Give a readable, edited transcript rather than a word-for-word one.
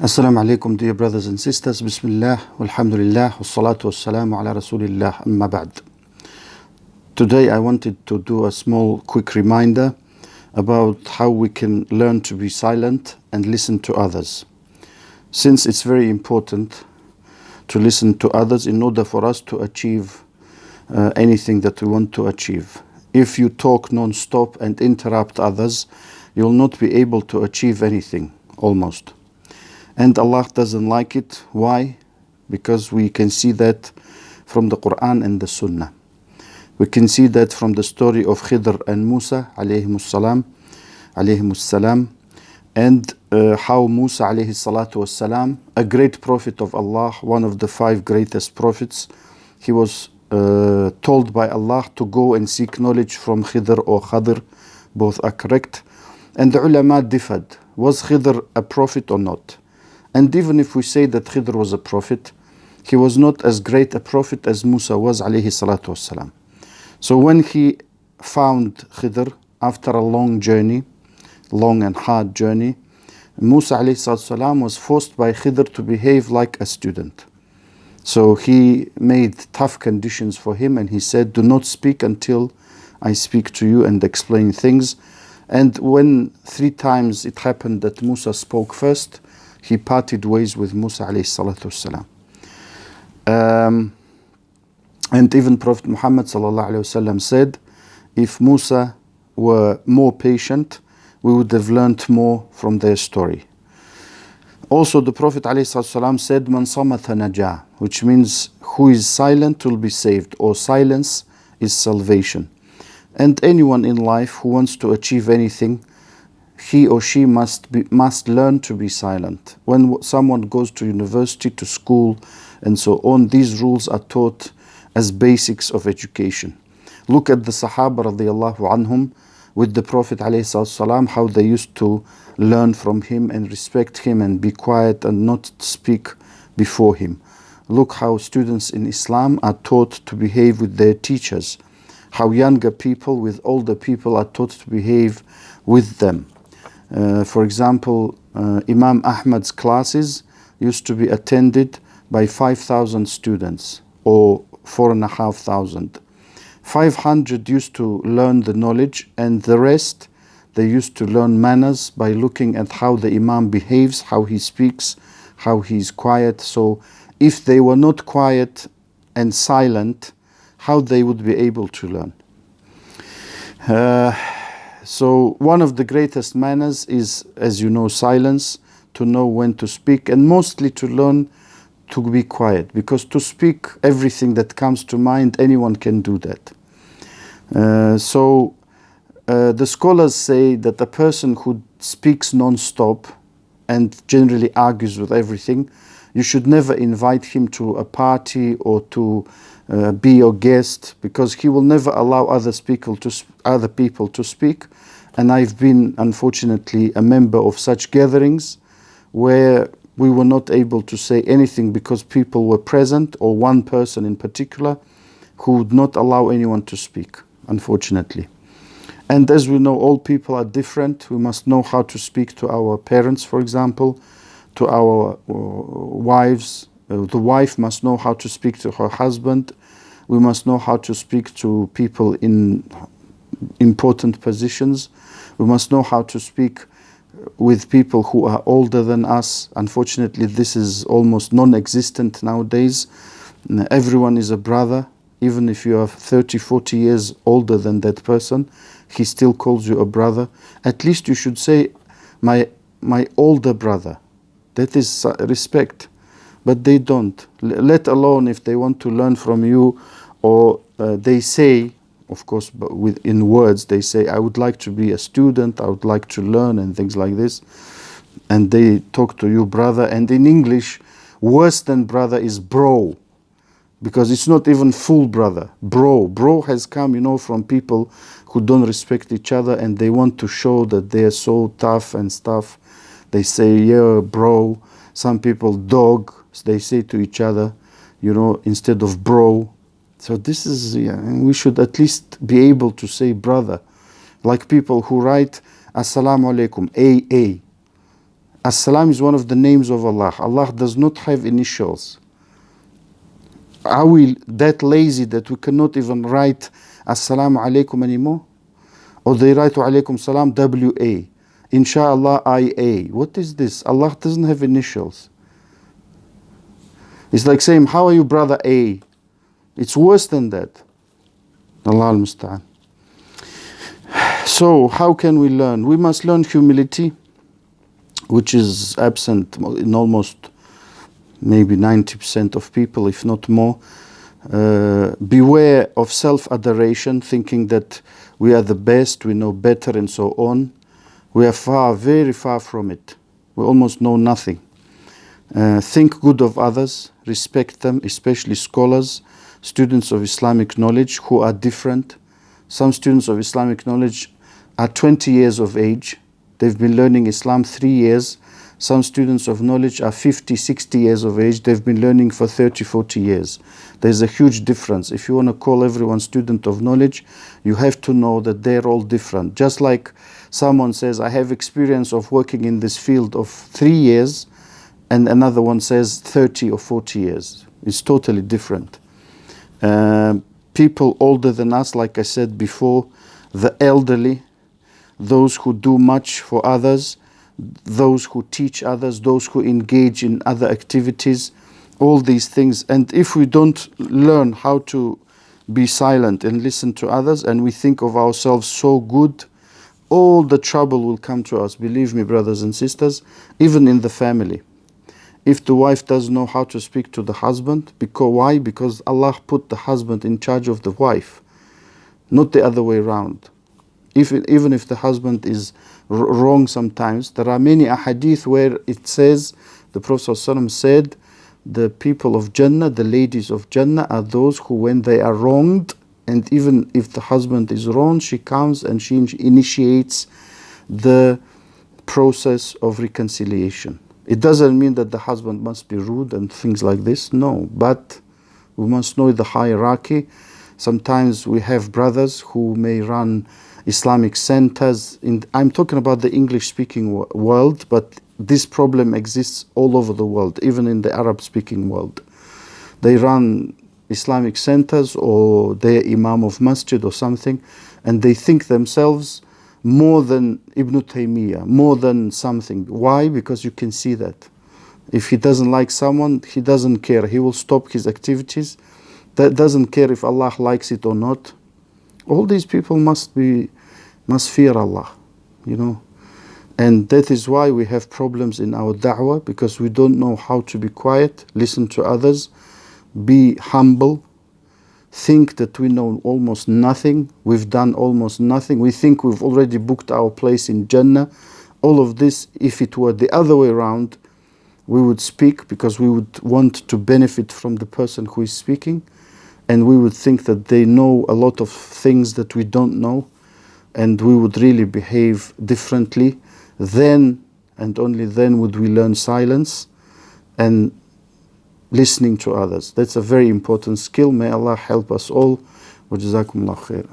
Assalamu alaikum, dear brothers and sisters. Bismillah, walhamdulillah, wassalatu wassalamu ala rasulillah, amma ba'd. Today I wanted to do a small quick reminder about how we can learn to be silent and listen to others. Since it's very important to listen to others in order for us to achieve anything that we want to achieve. If you talk non-stop and interrupt others, you'll not be able to achieve anything, almost. And Allah doesn't like it. Why? Because we can see that from the Quran and the Sunnah. We can see that from the story of Khidr and Musa alayhimus salam, and how Musa alayhi salatu was salam, a great prophet of Allah, one of the 5 greatest prophets, he was told by Allah to go and seek knowledge from Khidr or Khadr. Both are correct. And the ulama differed. Was Khidr a prophet or not? And even if we say that Khidr was a prophet, he was not as great a prophet as Musa was alayhi salatu wassalam. So when he found Khidr after a long journey, long and hard journey, Musa alayhi salatu wassalam was forced by Khidr to behave like a student. So he made tough conditions for him and he said, do not speak until I speak to you and explain things. And when 3 times it happened that Musa spoke first, he parted ways with Musa alayhi salatu wasalam. And even Prophet Muhammad sallallahu alayhi wasallam said, if Musa were more patient, we would have learnt more from their story. Also the Prophet alayhi salatu wasalam said, man samatha najah, which means who is silent will be saved, or silence is salvation. And anyone in life who wants to achieve anything, he or she must learn to be silent. When someone goes to university, to school, and so on, these rules are taught as basics of education. Look at the Sahaba radiallahu anhum with the Prophet alayhi salam, how they used to learn from him and respect him and be quiet and not speak before him. Look how students in Islam are taught to behave with their teachers. How younger people with older people are taught to behave with them. For example, Imam Ahmad's classes used to be attended by 5,000 students or 4,500. 500 used to learn the knowledge, and the rest, they used to learn manners by looking at how the Imam behaves, how he speaks, how he's quiet. So if they were not quiet and silent, how they would be able to learn. So one of the greatest manners is, as you know, silence, to know when to speak, and mostly to learn to be quiet, because to speak everything that comes to mind, anyone can do that. The scholars say that a person who speaks non-stop and generally argues with everything, you should never invite him to a party or to be your guest, because he will never allow other people to speak. And I've been, unfortunately, a member of such gatherings where we were not able to say anything because people were present, or one person in particular who would not allow anyone to speak, unfortunately. And as we know, all people are different. We must know how to speak to our parents, for example, to our wives. The wife must know how to speak to her husband. We must know how to speak to people in important positions. We must know how to speak with people who are older than us. Unfortunately, this is almost non-existent nowadays. Everyone is a brother. Even if you are 30, 40 years older than that person, he still calls you a brother. At least you should say, my older brother. That is respect. But they don't. Let alone if they want to learn from you, or they say, of course, but in words, they say, I would like to be a student, I would like to learn, and things like this. And they talk to you, brother. And in English, worse than brother is bro, because it's not even full brother. Bro has come, from people who don't respect each other, and they want to show that they are so tough and stuff. They say, yeah, bro. Some people, dog, they say to each other, instead of bro. So this is, we should at least be able to say brother. Like people who write, Assalamu alaikum, AA. As-salam is one of the names of Allah. Allah does not have initials. Are we that lazy that we cannot even write Assalamu alaikum anymore? Or they write wa alaikum salam W-A. Inshallah I-A. What is this? Allah doesn't have initials. It's like saying, how are you, brother A? It's worse than that. Allah al-Musta'an. So, how can we learn? We must learn humility, which is absent in almost maybe 90% of people, if not more. Beware of self-adoration, thinking that we are the best, we know better, and so on. We are far, very far from it. We almost know nothing. Think good of others, respect them, especially scholars, students of Islamic knowledge who are different. Some students of Islamic knowledge are 20 years of age. They've been learning Islam 3 years. Some students of knowledge are 50, 60 years of age. They've been learning for 30, 40 years. There's a huge difference. If you want to call everyone student of knowledge, you have to know that they're all different. Just like someone says, I have experience of working in this field of 3 years, and another one says 30 or 40 years. It's totally different. People older than us, like I said before, the elderly, those who do much for others, those who teach others, those who engage in other activities, all these things. And if we don't learn how to be silent and listen to others, and we think of ourselves so good, all the trouble will come to us. Believe me, brothers and sisters, even in the family. If the wife doesn't know how to speak to the husband, why? Because Allah put the husband in charge of the wife, not the other way around. Even if the husband is wrong sometimes, there are many ahadith where it says, the Prophet ﷺ said, the people of Jannah, the ladies of Jannah are those who, when they are wronged, and even if the husband is wrong, she comes and she initiates the process of reconciliation. It doesn't mean that the husband must be rude and things like this, no, but we must know the hierarchy. Sometimes we have brothers who may run Islamic centers. I'm talking about the English-speaking world, but this problem exists all over the world, even in the Arab-speaking world. They run Islamic centers, or they're imam of masjid or something, and they think themselves more than Ibn Taymiyyah, more than something. Why? Because you can see that. If he doesn't like someone, he doesn't care. He will stop his activities. That doesn't care if Allah likes it or not. All these people must fear Allah, you know. And that is why we have problems in our da'wah, because we don't know how to be quiet, listen to others, be humble, think that we know almost nothing, we've done almost nothing, we think we've already booked our place in Jannah. All of this, if it were the other way around, we would speak because we would want to benefit from the person who is speaking, and we would think that they know a lot of things that we don't know, and we would really behave differently. Then and only then would we learn silence and listening to others. That's a very important skill. May Allah help us all. Wa jazakumullah khair.